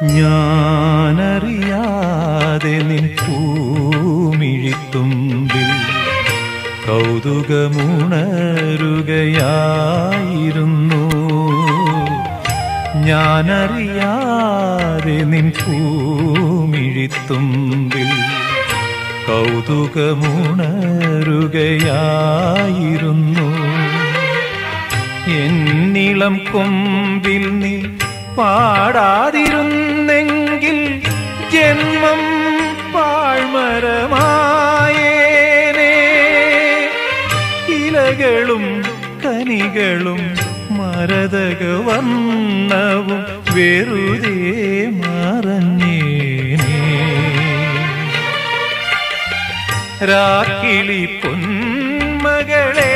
ഞാനറിയാതെ നിൻ പൂമിഴിത്തുമ്പിൽ കൗതുകമുണരുകയായിരുന്നു. ഞാനറിയാതെ നിൻ പൂമിഴിത്തുമ്പിൽ കൗതുകമുണരുകയായിരുന്നു. എന്നിളം കൊമ്പിൽ നീ പാടാതിരുന്നെങ്കിൽ ജന്മം പാഴ്മരമായേനേ. ഇലകളും കനികളും മരതകവർണ്ണവും വെറുതെ മറഞ്ഞേനേ. രാക്കിളി പൊന്മകളെ